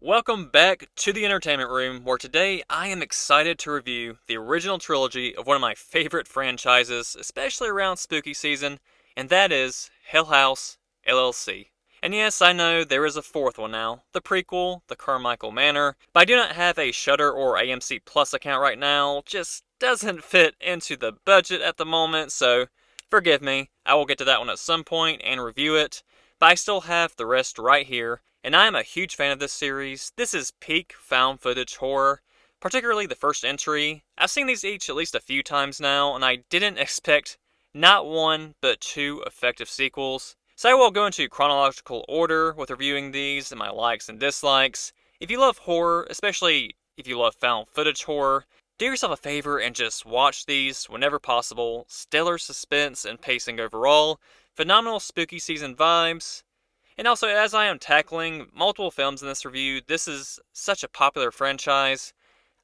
Welcome back to the entertainment room, where today I am excited to review the original trilogy of one of my favorite franchises, especially around spooky season, and that is Hell House LLC. And yes, I know there is a fourth one now, the prequel, The Carmichael Manor, but I do not have a Shudder or AMC Plus account right now, just doesn't fit into the budget at the moment, so forgive me, I will get to that one at some point and review it, but I still have the rest right here. And I am a huge fan of this series. This is peak found footage horror, particularly the first entry. I've seen these each at least a few times now, and I didn't expect not one, but two effective sequels. So I will go into chronological order with reviewing these and my likes and dislikes. If you love horror, especially if you love found footage horror, do yourself a favor and just watch these whenever possible. Stellar suspense and pacing overall, phenomenal spooky season vibes. And also, as I am tackling multiple films in this review, this is such a popular franchise,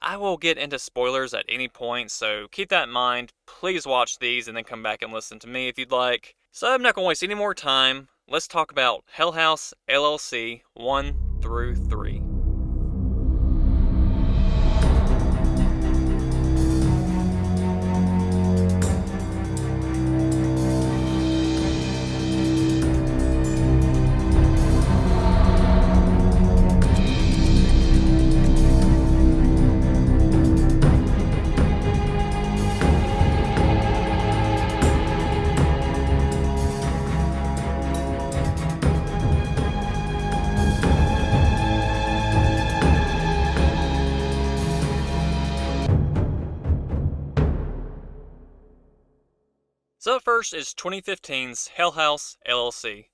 I will get into spoilers at any point, so keep that in mind. Please watch these and then come back and listen to me if you'd like. So I'm not going to waste any more time. Let's talk about Hell House LLC 1 through 3. So up first is 2015's Hell House LLC.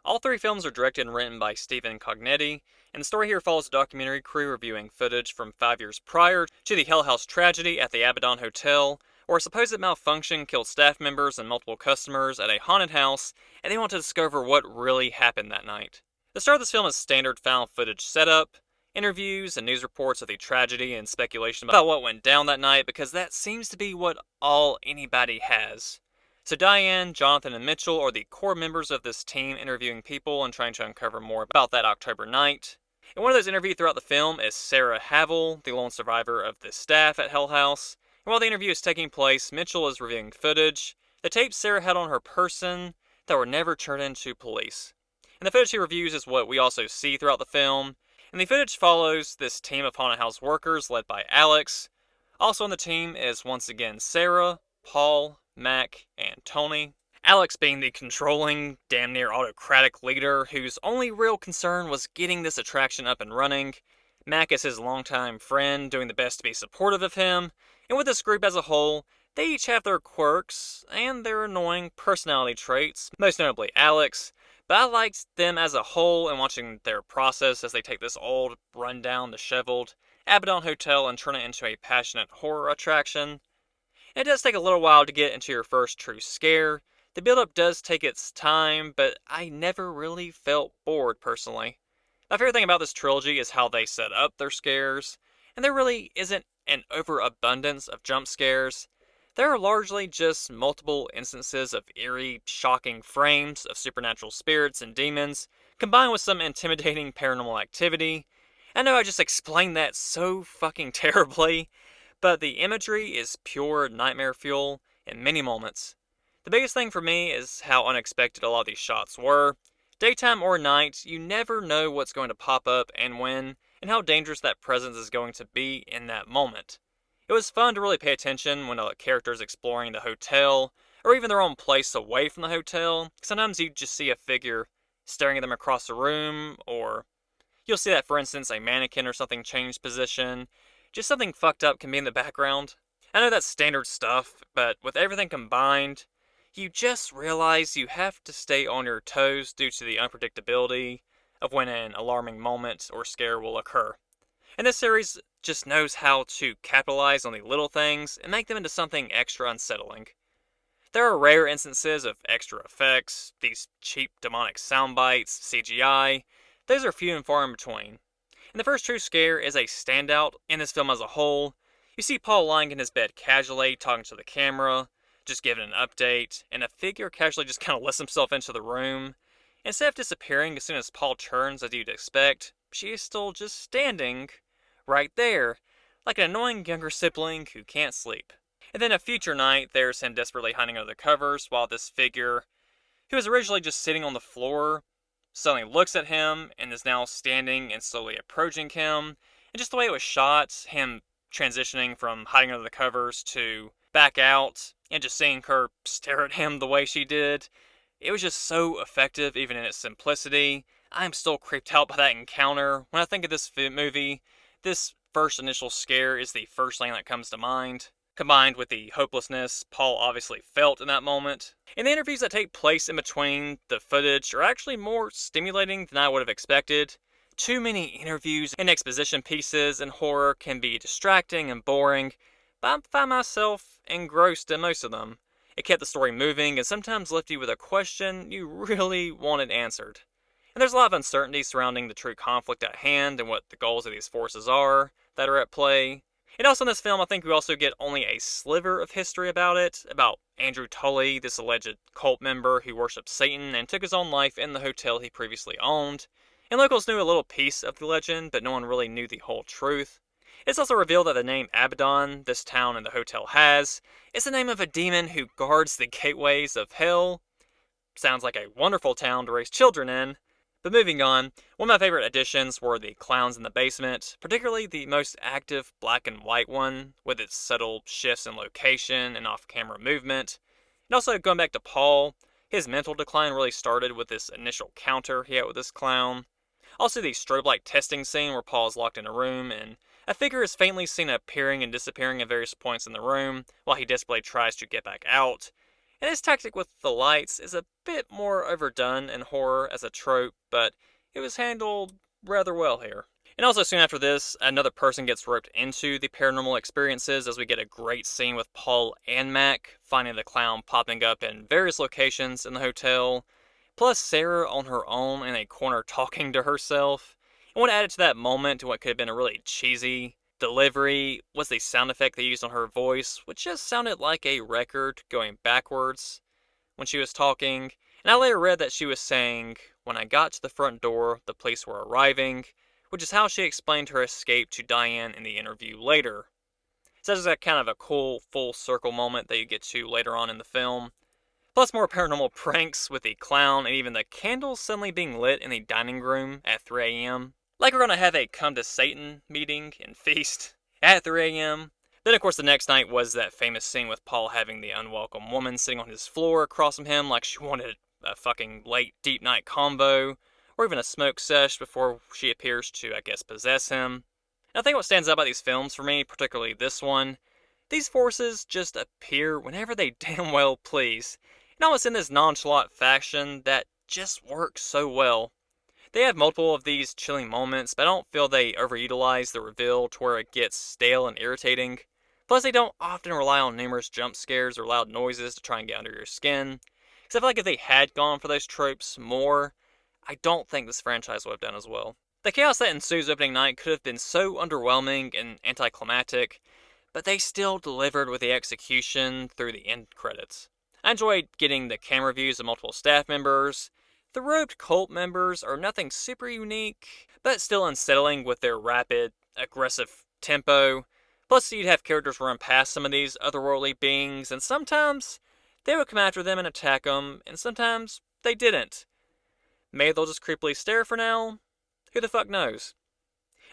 All three films are directed and written by Stephen Cognetti, and the story here follows a documentary crew reviewing footage from 5 years prior to the Hell House tragedy at the Abaddon Hotel, where a supposed malfunction killed staff members and multiple customers at a haunted house, and they want to discover what really happened that night. The start of this film is standard found footage setup, interviews and news reports of the tragedy and speculation about what went down that night, because that seems to be what all anybody has. So Diane, Jonathan, and Mitchell are the core members of this team interviewing people and trying to uncover more about that October night. And one of those interviewed throughout the film is Sarah Havel, the lone survivor of the staff at Hell House. And while the interview is taking place, Mitchell is reviewing footage, the tapes Sarah had on her person that were never turned into police. And the footage he reviews is what we also see throughout the film. And the footage follows this team of haunted house workers led by Alex. Also on the team is once again Sarah, Paul, Mac, and Tony. Alex being the controlling, damn near autocratic leader whose only real concern was getting this attraction up and running. Mac is his longtime friend, doing the best to be supportive of him. And with this group as a whole, they each have their quirks and their annoying personality traits, most notably Alex. But I liked them as a whole and watching their process as they take this old, rundown, disheveled Abaddon Hotel and turn it into a passionate horror attraction. It does take a little while to get into your first true scare. The build-up does take its time, but I never really felt bored personally. My favorite thing about this trilogy is how they set up their scares, and there really isn't an overabundance of jump scares. There are largely just multiple instances of eerie, shocking frames of supernatural spirits and demons, combined with some intimidating paranormal activity. I know I just explained that so fucking terribly, but the imagery is pure nightmare fuel in many moments. The biggest thing for me is how unexpected a lot of these shots were. Daytime or night, you never know what's going to pop up and when, and how dangerous that presence is going to be in that moment. It was fun to really pay attention when a character is exploring the hotel, or even their own place away from the hotel. Sometimes you just see a figure staring at them across the room, or you'll see that, for instance, a mannequin or something change position. Just something fucked up can be in the background. I know that's standard stuff, but with everything combined, you just realize you have to stay on your toes due to the unpredictability of when an alarming moment or scare will occur. And this series just knows how to capitalize on the little things and make them into something extra unsettling. There are rare instances of extra effects, these cheap demonic sound bites, CGI. Those are few and far in between. And the first true scare is a standout in this film as a whole. You see Paul lying in his bed casually, talking to the camera, just giving an update, and a figure casually just kind of lets himself into the room. Instead of disappearing as soon as Paul turns as you'd expect, she is still just standing right there, like an annoying younger sibling who can't sleep. And then a future night, there's him desperately hiding under the covers while this figure, who was originally just sitting on the floor, suddenly looks at him and is now standing and slowly approaching him. And just the way it was shot, him transitioning from hiding under the covers to back out, and just seeing her stare at him the way she did, it was just so effective even in its simplicity. I'm still creeped out by that encounter. When I think of this movie, this first initial scare is the first thing that comes to mind, combined with the hopelessness Paul obviously felt in that moment. And the interviews that take place in between the footage are actually more stimulating than I would have expected. Too many interviews and exposition pieces in horror can be distracting and boring, but I find myself engrossed in most of them. It kept the story moving and sometimes left you with a question you really wanted answered. And there's a lot of uncertainty surrounding the true conflict at hand and what the goals of these forces are that are at play. And also in this film, I think we also get only a sliver of history about it, about Andrew Tully, this alleged cult member who worshipped Satan and took his own life in the hotel he previously owned. And locals knew a little piece of the legend, but no one really knew the whole truth. It's also revealed that the name Abaddon this town and the hotel has is the name of a demon who guards the gateways of hell. Sounds like a wonderful town to raise children in. But moving on, one of my favorite additions were the clowns in the basement, particularly the most active black and white one, with its subtle shifts in location and off-camera movement. And also, going back to Paul, his mental decline really started with this initial counter he had with this clown. Also, the strobe light testing scene where Paul is locked in a room, and a figure is faintly seen appearing and disappearing at various points in the room, while he desperately tries to get back out. And his tactic with the lights is a bit more overdone in horror as a trope, but it was handled rather well here. And also soon after this, another person gets roped into the paranormal experiences as we get a great scene with Paul and Mac finding the clown popping up in various locations in the hotel, plus Sarah on her own in a corner talking to herself. And what added to that moment to what could have been a really cheesy delivery was the sound effect they used on her voice, which just sounded like a record going backwards when she was talking. And I later read that she was saying, "When I got to the front door, the police were arriving," which is how she explained her escape to Diane in the interview later. So that's a kind of a cool full circle moment that you get to later on in the film. Plus more paranormal pranks with the clown and even the candles suddenly being lit in the dining room at 3 a.m. Like we're gonna have a come to Satan meeting and feast at 3 a.m. Then of course the next night was that famous scene with Paul having the unwelcome woman sitting on his floor across from him like she wanted a fucking late deep night combo, or even a smoke sesh before she appears to, I guess, possess him. And I think what stands out about these films for me, particularly this one, these forces just appear whenever they damn well please, and almost in this nonchalant fashion that just works so well. They have multiple of these chilling moments, but I don't feel they overutilize the reveal to where it gets stale and irritating. Plus, they don't often rely on numerous jump scares or loud noises to try and get under your skin. Because I feel like if they had gone for those tropes more, I don't think this franchise would have done as well. The chaos that ensues opening night could have been so underwhelming and anticlimactic, but they still delivered with the execution through the end credits. I enjoyed getting the camera views of multiple staff members. The robed cult members are nothing super unique, but still unsettling with their rapid, aggressive tempo. Plus, you'd have characters run past some of these otherworldly beings, and sometimes they would come after them and attack them, and sometimes they didn't. Maybe they'll just creepily stare for now? Who the fuck knows?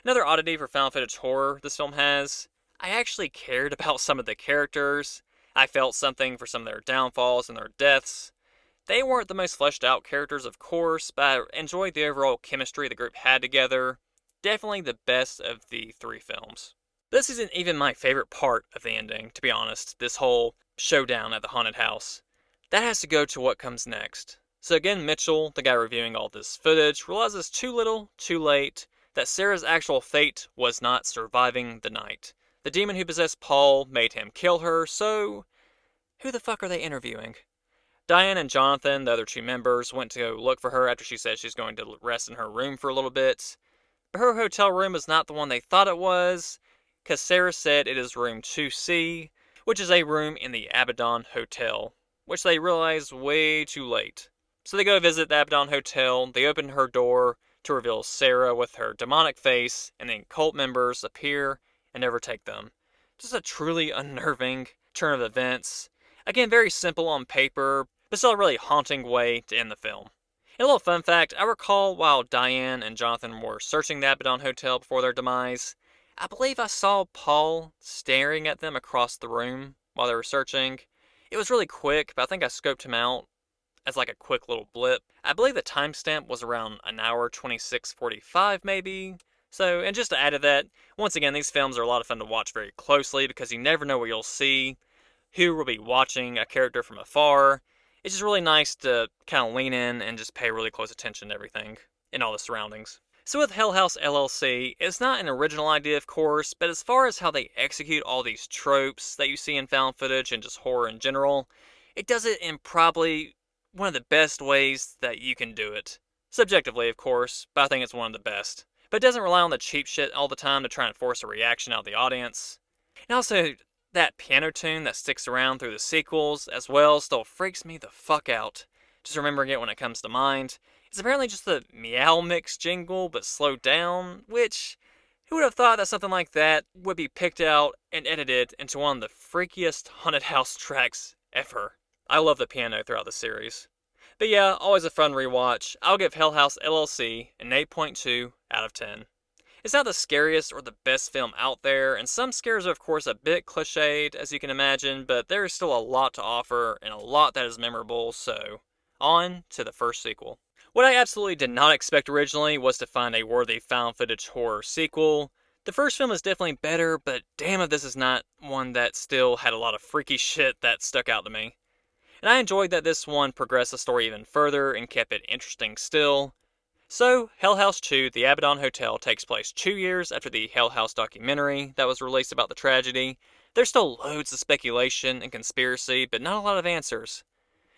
Another oddity for found footage horror this film has, I actually cared about some of the characters. I felt something for some of their downfalls and their deaths. They weren't the most fleshed out characters, of course, but I enjoyed the overall chemistry the group had together. Definitely the best of the three films. This isn't even my favorite part of the ending, to be honest, this whole showdown at the haunted house. That has to go to what comes next. So again, Mitchell, the guy reviewing all this footage, realizes too little, too late, that Sarah's actual fate was not surviving the night. The demon who possessed Paul made him kill her, so who the fuck are they interviewing? Diane and Jonathan, the other two members, went to go look for her after she said she's going to rest in her room for a little bit. But her hotel room is not the one they thought it was, because Sarah said it is room 2C, which is a room in the Abaddon Hotel, which they realized way too late. So they go visit the Abaddon Hotel, they open her door to reveal Sarah with her demonic face, and then cult members appear and overtake them. Just a truly unnerving turn of events. Again, very simple on paper, but still a really haunting way to end the film. And a little fun fact, I recall while Diane and Jonathan were searching the Abaddon Hotel before their demise, I believe I saw Paul staring at them across the room while they were searching. It was really quick, but I think I scoped him out as like a quick little blip. I believe the timestamp was around an hour 26:45 maybe. So, and just to add to that, once again, these films are a lot of fun to watch very closely because you never know what you'll see, who will be watching a character from afar. It's just really nice to kind of lean in and just pay really close attention to everything and all the surroundings. So with Hell House LLC, it's not an original idea, of course, but as far as how they execute all these tropes that you see in found footage and just horror in general, it does it in probably one of the best ways that you can do it. Subjectively, of course, but I think it's one of the best. But it doesn't rely on the cheap shit all the time to try and force a reaction out of the audience. And also, that piano tune that sticks around through the sequels as well still freaks me the fuck out. Just remembering it when it comes to mind. It's apparently just the Meow Mix jingle, but slowed down, which, who would have thought that something like that would be picked out and edited into one of the freakiest haunted house tracks ever. I love the piano throughout the series. But yeah, always a fun rewatch. I'll give Hell House LLC an 8.2 out of 10. It's not the scariest or the best film out there, and some scares are of course a bit cliched, as you can imagine, but there is still a lot to offer, and a lot that is memorable, so on to the first sequel. What I absolutely did not expect originally was to find a worthy found footage horror sequel. The first film is definitely better, but damn if this is not one that still had a lot of freaky shit that stuck out to me. And I enjoyed that this one progressed the story even further and kept it interesting still. So, Hell House 2, The Abaddon Hotel, takes place 2 years after the Hell House documentary that was released about the tragedy. There's still loads of speculation and conspiracy, but not a lot of answers.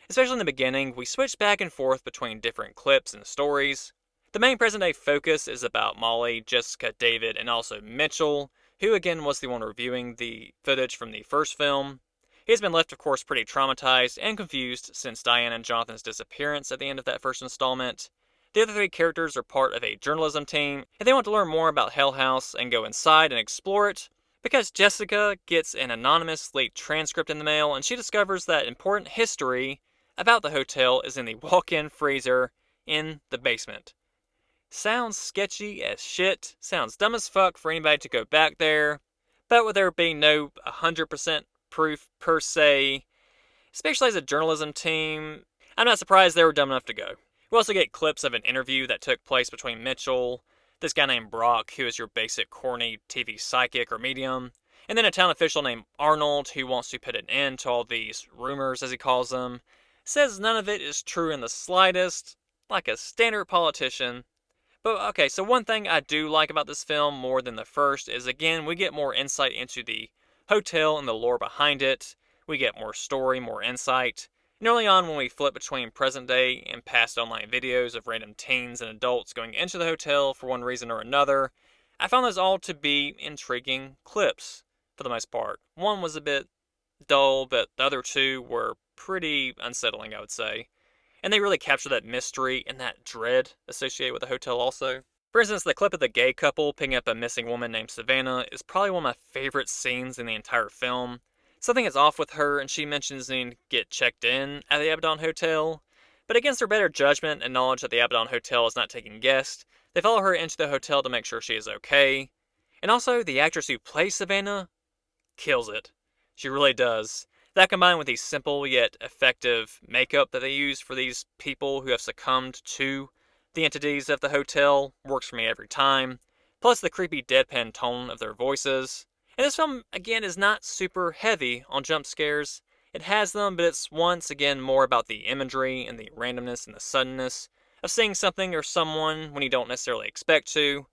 Especially in the beginning, we switch back and forth between different clips and stories. The main present-day focus is about Molly, Jessica, David, and also Mitchell, who again was the one reviewing the footage from the first film. He has been left, of course, pretty traumatized and confused since Diane and Jonathan's disappearance at the end of that first installment. The other 3 characters are part of a journalism team, and they want to learn more about Hell House and go inside and explore it, because Jessica gets an anonymous leaked transcript in the mail, and she discovers that important history about the hotel is in the walk-in freezer in the basement. Sounds sketchy as shit, sounds dumb as fuck for anybody to go back there, but with there being no 100% proof per se, especially as a journalism team, I'm not surprised they were dumb enough to go. We also get clips of an interview that took place between Mitchell, this guy named Brock, who is your basic corny TV psychic or medium, and then a town official named Arnold, who wants to put an end to all these rumors, as he calls them. Says none of it is true in the slightest, like a standard politician. But okay, so one thing I do like about this film more than the first is, again, we get more insight into the hotel and the lore behind it. We get more story, more insight. And early on, when we flip between present day and past online videos of random teens and adults going into the hotel for one reason or another, I found those all to be intriguing clips, for the most part. One was a bit dull, but the other 2 were pretty unsettling, I would say. And they really capture that mystery and that dread associated with the hotel also. For instance, the clip of the gay couple picking up a missing woman named Savannah is probably one of my favorite scenes in the entire film. Something is off with her, and she mentions needing to get checked in at the Abaddon Hotel. But against her better judgment and knowledge that the Abaddon Hotel is not taking guests, they follow her into the hotel to make sure she is okay. And also, the actress who plays Savannah kills it. She really does. That combined with the simple yet effective makeup that they use for these people who have succumbed to the entities of the hotel works for me every time. Plus the creepy deadpan tone of their voices. And this film, again, is not super heavy on jump scares. It has them, but it's once again more about the imagery and the randomness and the suddenness of seeing something or someone when you don't necessarily expect to.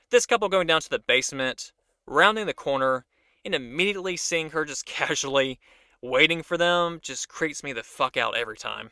This couple going down to the basement, rounding the corner, and immediately seeing her just casually waiting for them just creeps me the fuck out every time.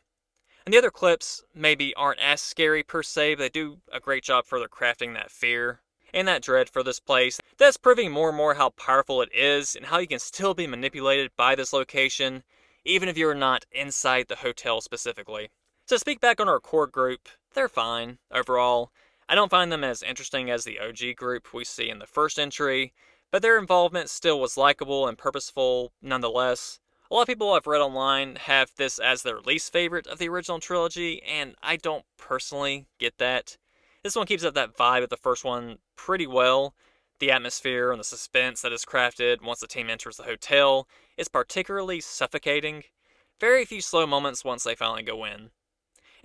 And the other clips maybe aren't as scary per se, but they do a great job further crafting that fear and that dread for this place. That's proving more and more how powerful it is and how you can still be manipulated by this location, even if you're not inside the hotel specifically. To speak back on our core group, they're fine, overall. I don't find them as interesting as the OG group we see in the first entry, but their involvement still was likable and purposeful nonetheless. A lot of people I've read online have this as their least favorite of the original trilogy, and I don't personally get that. This one keeps up that vibe of the first one pretty well. The atmosphere and the suspense that is crafted once the team enters the hotel is particularly suffocating. Very few slow moments once they finally go in.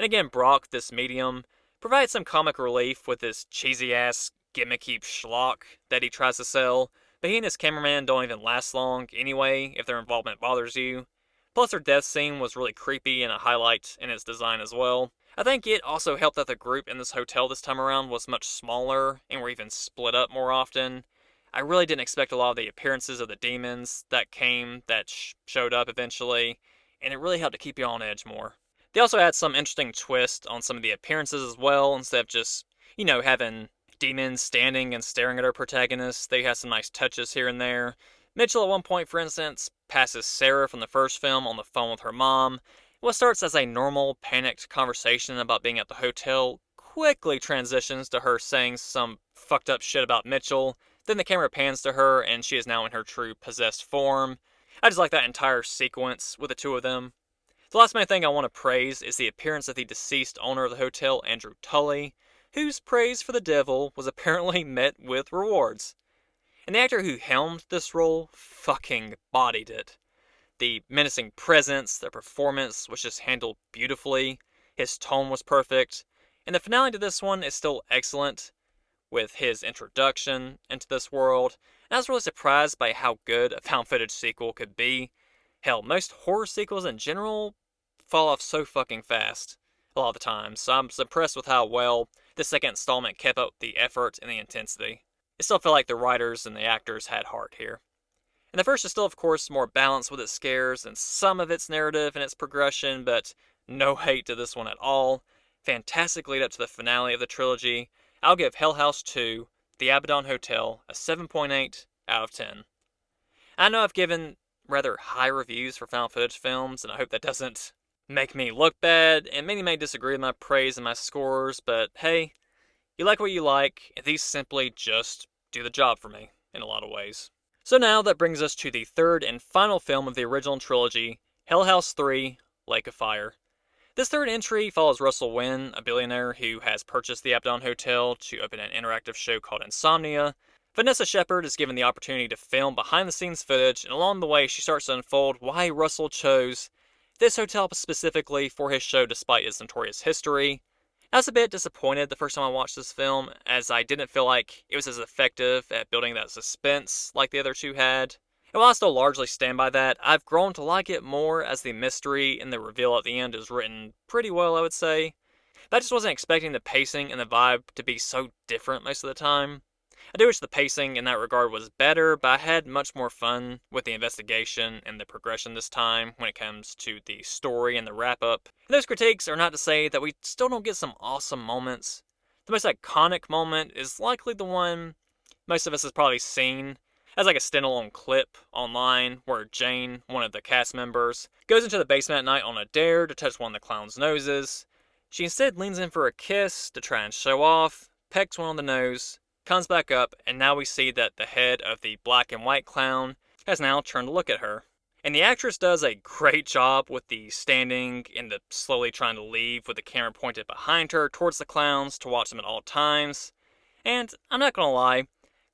And again, Brock, this medium, provides some comic relief with this cheesy ass gimmicky schlock that he tries to sell, but he and his cameraman don't even last long anyway if their involvement bothers you. Plus, their death scene was really creepy and a highlight in its design as well. I think it also helped that the group in this hotel this time around was much smaller and were even split up more often. I really didn't expect a lot of the appearances of the demons that showed up eventually, and it really helped to keep you on edge more. They also had some interesting twist on some of the appearances as well, instead of just, having demons standing and staring at our protagonists. They had some nice touches here and there. Mitchell, at one point, for instance, passes Sarah from the first film on the phone with her mom. What starts as a normal, panicked conversation about being at the hotel quickly transitions to her saying some fucked up shit about Mitchell. Then the camera pans to her, and she is now in her true possessed form. I just like that entire sequence with the two of them. The last main thing I want to praise is the appearance of the deceased owner of the hotel, Andrew Tully, whose praise for the devil was apparently met with rewards. And the actor who helmed this role fucking bodied it. The menacing presence, the performance was just handled beautifully, his tone was perfect, and the finale to this one is still excellent, with his introduction into this world, and I was really surprised by how good a found footage sequel could be. Hell, most horror sequels in general fall off so fucking fast a lot of the time, so I'm impressed with how well the second installment kept up the effort and the intensity. I still feel like the writers and the actors had heart here. And the first is still, of course, more balanced with its scares and some of its narrative and its progression, but no hate to this one at all. Fantastic lead up to the finale of the trilogy. I'll give Hell House 2, The Abaddon Hotel, a 7.8 out of 10. I know I've given rather high reviews for found footage films, and I hope that doesn't make me look bad, and many may disagree with my praise and my scores, but hey, you like what you like, and these simply just do the job for me, in a lot of ways. So now that brings us to the third and final film of the original trilogy, Hell House 3, Lake of Fire. This third entry follows Russell Wynn, a billionaire who has purchased the Abaddon Hotel to open an interactive show called Insomnia. Vanessa Shepard is given the opportunity to film behind-the-scenes footage, and along the way she starts to unfold why Russell chose this hotel specifically for his show despite its notorious history. I was a bit disappointed the first time I watched this film, as I didn't feel like it was as effective at building that suspense like the other two had. And while I still largely stand by that, I've grown to like it more as the mystery and the reveal at the end is written pretty well, I would say. But I just wasn't expecting the pacing and the vibe to be so different most of the time. I do wish the pacing in that regard was better, but I had much more fun with the investigation and the progression this time when it comes to the story and the wrap-up. And those critiques are not to say that we still don't get some awesome moments. The most iconic moment is likely the one most of us has probably seen as like a standalone clip online where Jane, one of the cast members, goes into the basement at night on a dare to touch one of the clown's noses. She instead leans in for a kiss to try and show off, pecks one on the nose, comes back up, and now we see that the head of the black and white clown has now turned to look at her. And the actress does a great job with the standing and the slowly trying to leave with the camera pointed behind her towards the clowns to watch them at all times. And I'm not gonna lie,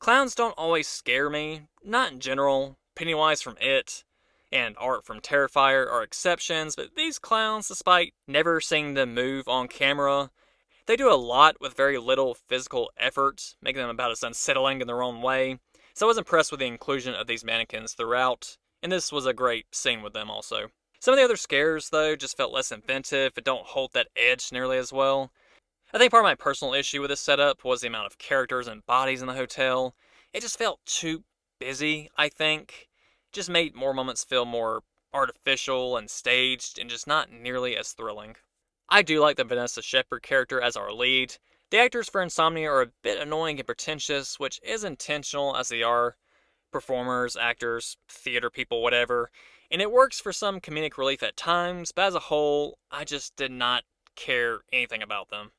clowns don't always scare me, not in general. Pennywise from It and Art from Terrifier are exceptions, but these clowns, despite never seeing them move on camera, they do a lot with very little physical effort, making them about as unsettling in their own way. So I was impressed with the inclusion of these mannequins throughout, and this was a great scene with them also. Some of the other scares, though, just felt less inventive and don't hold that edge nearly as well. I think part of my personal issue with this setup was the amount of characters and bodies in the hotel. It just felt too busy, I think. It just made more moments feel more artificial and staged and just not nearly as thrilling. I do like the Vanessa Shepard character as our lead. The actors for Insomnia are a bit annoying and pretentious, which is intentional as they are performers, actors, theater people, whatever. And it works for some comedic relief at times, but as a whole, I just did not care anything about them.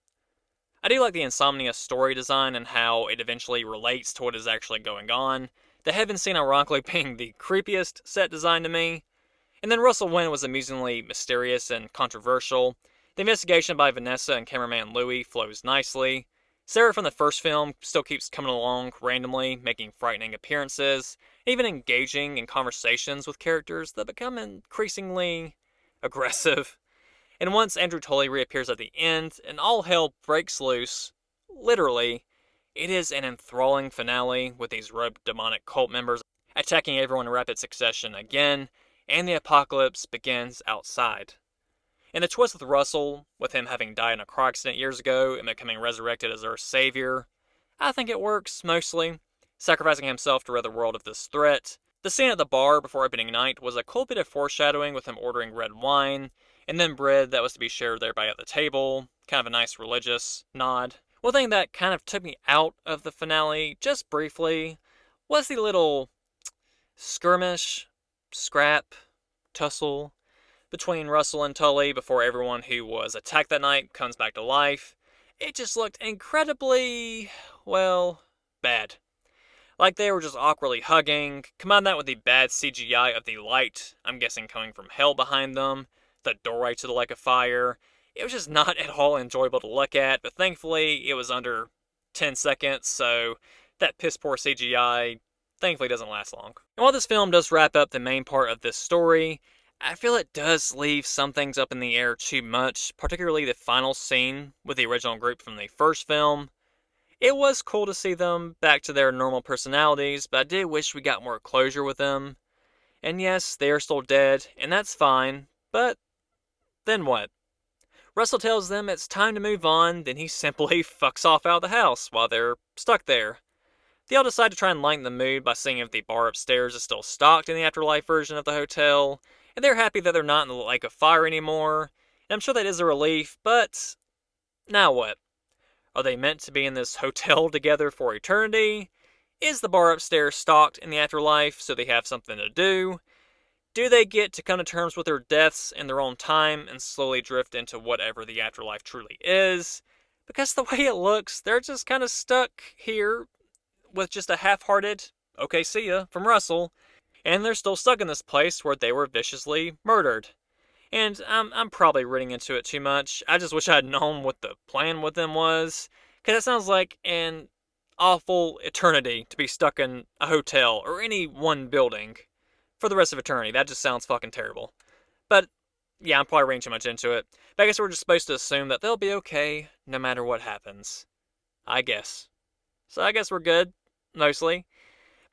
I do like the Insomnia story design and how it eventually relates to what is actually going on, the heaven scene ironically being the creepiest set design to me. And then Russell Wynn was amusingly mysterious and controversial. The investigation by Vanessa and cameraman Louis flows nicely. Sarah from the first film still keeps coming along randomly, making frightening appearances, even engaging in conversations with characters that become increasingly aggressive. And once Andrew Tully reappears at the end and all hell breaks loose, literally, it is an enthralling finale with these rogue demonic cult members attacking everyone in rapid succession again, and the apocalypse begins outside. And the twist with Russell, with him having died in a car accident years ago and becoming resurrected as Earth's savior, I think it works, mostly, sacrificing himself to rid the world of this threat. The scene at the bar before opening night was a cool bit of foreshadowing with him ordering red wine, and then bread that was to be shared thereby at the table, kind of a nice religious nod. One thing that kind of took me out of the finale, just briefly, was the little skirmish, scrap, tussle between Russell and Tully before everyone who was attacked that night comes back to life. It just looked incredibly, well, bad. Like they were just awkwardly hugging. Combine that with the bad CGI of the light, I'm guessing coming from hell behind them, the doorway to the lake of fire. It was just not at all enjoyable to look at, but thankfully it was under 10 seconds, so that piss poor CGI thankfully doesn't last long. And while this film does wrap up the main part of this story, I feel it does leave some things up in the air too much, particularly the final scene with the original group from the first film. It was cool to see them back to their normal personalities, but I did wish we got more closure with them. And yes, they are still dead, and that's fine, but then what? Russell tells them it's time to move on, then he simply fucks off out of the house while they're stuck there. They all decide to try and lighten the mood by seeing if the bar upstairs is still stocked in the afterlife version of the hotel, and they're happy that they're not in the lake of fire anymore, and I'm sure that is a relief, but now what? Are they meant to be in this hotel together for eternity? Is the bar upstairs stocked in the afterlife so they have something to do? Do they get to come to terms with their deaths in their own time and slowly drift into whatever the afterlife truly is? Because the way it looks, they're just kind of stuck here with just a half-hearted, okay, see ya, from Russell, and they're still stuck in this place where they were viciously murdered. And I'm probably reading into it too much. I just wish I had known what the plan with them was, because it sounds like an awful eternity to be stuck in a hotel or any one building for the rest of eternity. That just sounds fucking terrible. But yeah, I'm probably reading too much into it. But I guess we're just supposed to assume that they'll be okay no matter what happens. I guess. So I guess we're good, mostly.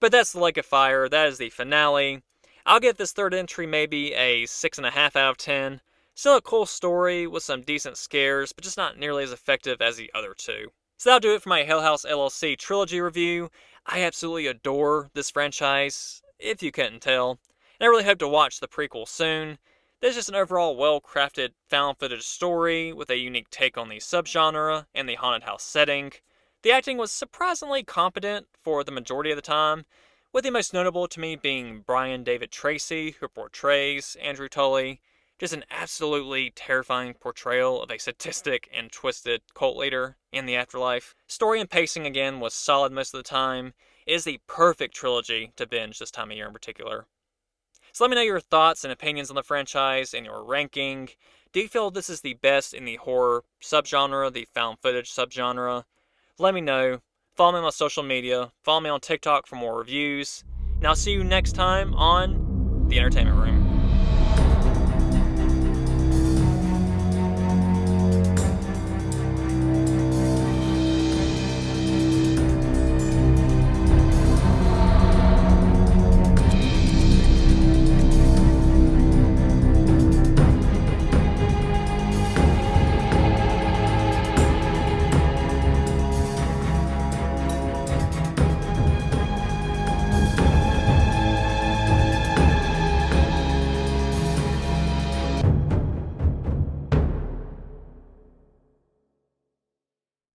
But that's the Lake of Fire. That is the finale. I'll give this third entry maybe a 6.5 out of 10. Still a cool story with some decent scares, but just not nearly as effective as the other two. So that'll do it for my Hell House LLC trilogy review. I absolutely adore this franchise, if you couldn't tell. And I really hope to watch the prequel soon. This is just an overall well-crafted found footage story with a unique take on the subgenre and the haunted house setting. The acting was surprisingly competent for the majority of the time, with the most notable to me being Brian David Tracy, who portrays Andrew Tully. Just an absolutely terrifying portrayal of a sadistic and twisted cult leader in the afterlife. Story and pacing again was solid most of the time. It is the perfect trilogy to binge this time of year in particular. So let me know your thoughts and opinions on the franchise and your ranking. Do you feel this is the best in the horror subgenre, the found footage subgenre? Let me know. Follow me on my social media. Follow me on TikTok for more reviews. And I'll see you next time on The Entertainment Room.